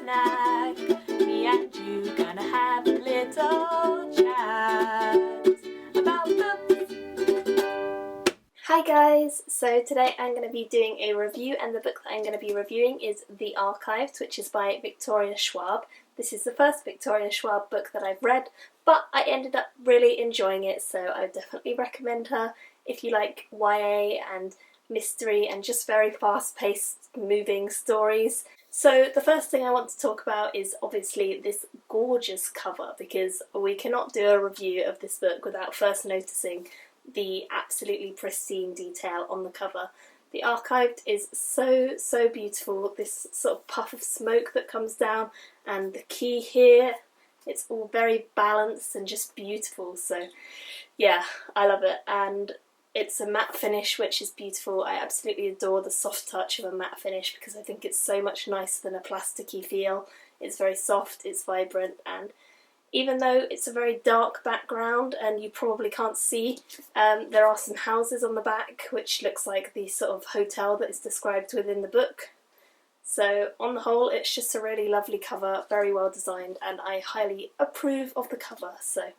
snack. Me and you gonna have a little chat about books. Hi guys, so today I'm going to be doing a review, and the book that I'm going to be reviewing is The Archived, which is by Victoria Schwab. This is the first Victoria Schwab book that I've read, but I ended up really enjoying it, so I definitely recommend her if you like YA and mystery and just very fast-paced, moving stories. So the first thing I want to talk about is obviously this gorgeous cover, because we cannot do a review of this book without first noticing the absolutely pristine detail on the cover. The Archived is so beautiful. This sort of puff of smoke that comes down, and the key here, it's all very balanced and just beautiful. So yeah, I love it, and it's a matte finish, which is beautiful. I absolutely adore the soft touch of a matte finish because I think it's so much nicer than a plasticky feel. It's very soft, it's vibrant, and even though it's a very dark background and you probably can't see, there are some houses on the back which looks like the sort of hotel that is described within the book. So on the whole, it's just a really lovely cover, very well designed, and I highly approve of the cover, so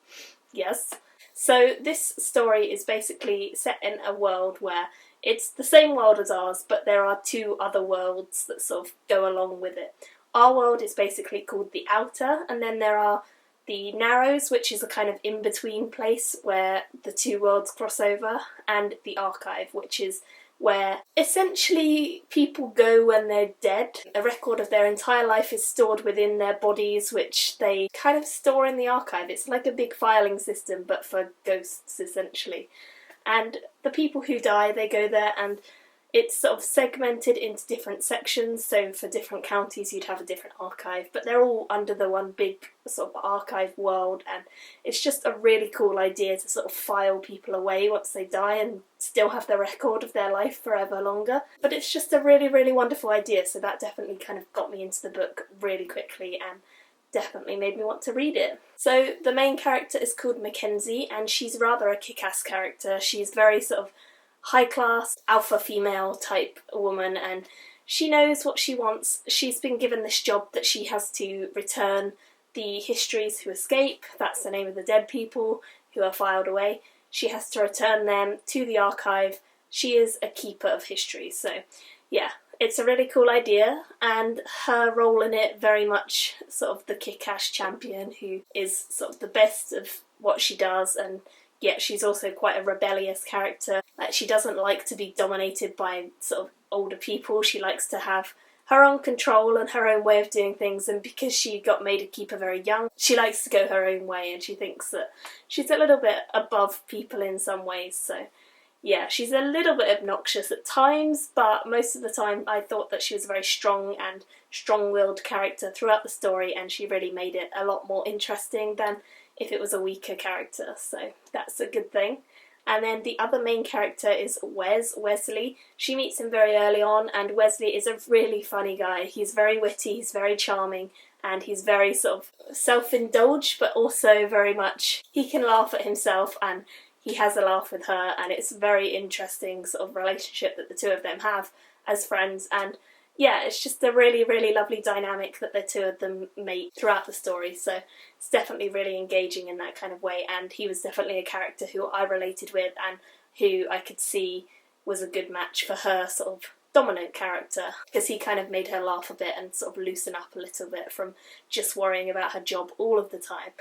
yes. So this story is basically set in a world where it's the same world as ours, but there are two other worlds that sort of go along with it. Our world is basically called the Outer, and then there are the Narrows, which is a kind of in-between place where the two worlds cross over, and the Archive, which is where essentially people go when they're dead. A record of their entire life is stored within their bodies, which they kind of store in the Archive. It's like a big filing system, but for ghosts, essentially. And the people who die, they go there, and it's sort of segmented into different sections, so for different counties you'd have a different archive, but they're all under the one big sort of archive world, and it's just a really cool idea to sort of file people away once they die and still have the record of their life forever longer. But it's just a really wonderful idea, so that definitely kind of got me into the book really quickly and definitely made me want to read it. So the main character is called Mackenzie, and she's rather a kick-ass character. She's very sort of high-class, alpha female type woman, and she knows what she wants. She's been given this job that she has to return the histories who escape. That's the name of the dead people who are filed away. She has to return them to the Archive. She is a keeper of history, so yeah, it's a really cool idea, and her role in it very much sort of the kick-ass champion who is sort of the best of what she does, and yet she's also quite a rebellious character. Like, she doesn't like to be dominated by sort of older people. She likes to have her own control and her own way of doing things, and because she got made a keeper very young, she likes to go her own way, and she thinks that she's a little bit above people in some ways. So yeah, she's a little bit obnoxious at times, but most of the time I thought that she was a very strong and strong-willed character throughout the story, and she really made it a lot more interesting than if it was a weaker character, so that's a good thing. And then the other main character is Wesley. She meets him very early on, and Wesley is a really funny guy. He's very witty, he's very charming, and he's very sort of self-indulged, but also very much, he can laugh at himself, and he has a laugh with her, and it's a very interesting sort of relationship that the two of them have as friends, and yeah, it's just a really lovely dynamic that the two of them make throughout the story, so it's definitely really engaging in that kind of way, and he was definitely a character who I related with and who I could see was a good match for her sort of dominant character, because he kind of made her laugh a bit and sort of loosen up a little bit from just worrying about her job all of the time.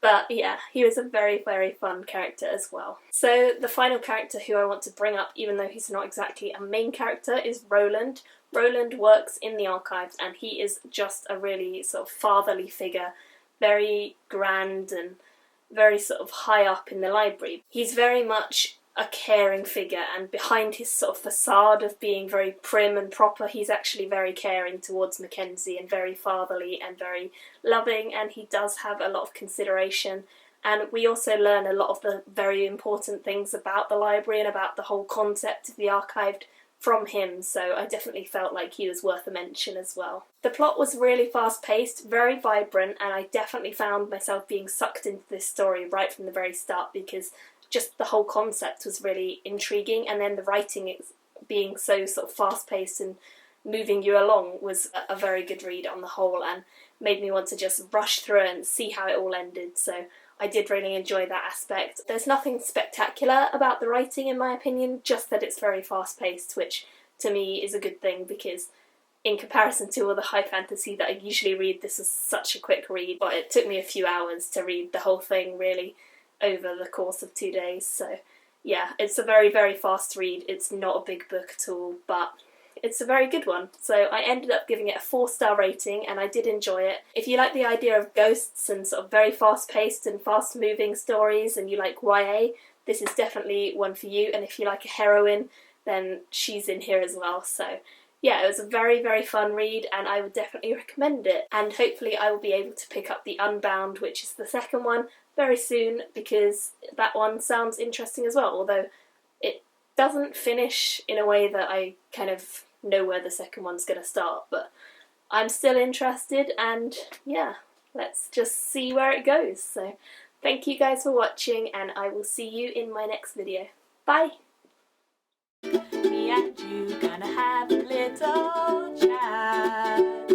But yeah, he was a very fun character as well. So the final character who I want to bring up, even though he's not exactly a main character, is Roland. Roland works in the Archives, and he is just a really sort of fatherly figure, very grand and very sort of high up in the library. He's very much a caring figure, and behind his sort of facade of being very prim and proper, he's actually very caring towards Mackenzie and very fatherly and very loving, and he does have a lot of consideration. And we also learn a lot of the very important things about the library and about the whole concept of the Archived from him, so I definitely felt like he was worth a mention as well. The plot was really fast-paced, very vibrant, and I definitely found myself being sucked into this story right from the very start, because just the whole concept was really intriguing, and then the writing is being so sort of fast-paced and moving you along was a very good read on the whole, and made me want to just rush through it and see how it all ended. So I did really enjoy that aspect. There's nothing spectacular about the writing in my opinion, just that it's very fast paced, which to me is a good thing, because in comparison to all the high fantasy that I usually read, this is such a quick read. But it took me a few hours to read the whole thing really over the course of 2 days. So yeah, it's a very, very fast read. It's not a big book at all, but it's a very good one. So I ended up giving it a 4-star rating, and I did enjoy it. If you like the idea of ghosts and sort of very fast-paced and fast-moving stories, and you like YA, this is definitely one for you. And if you like a heroine, then she's in here as well. So yeah, it was a very, very fun read, and I would definitely recommend it. And hopefully I will be able to pick up the Unbound, which is the second one, very soon, because that one sounds interesting as well, although it doesn't finish in a way that I kind of know where the second one's going to start. But I'm still interested, and yeah, let's just see where it goes. So thank you guys for watching, and I will see you in my next video. Bye! Me and you gonna have a little chat.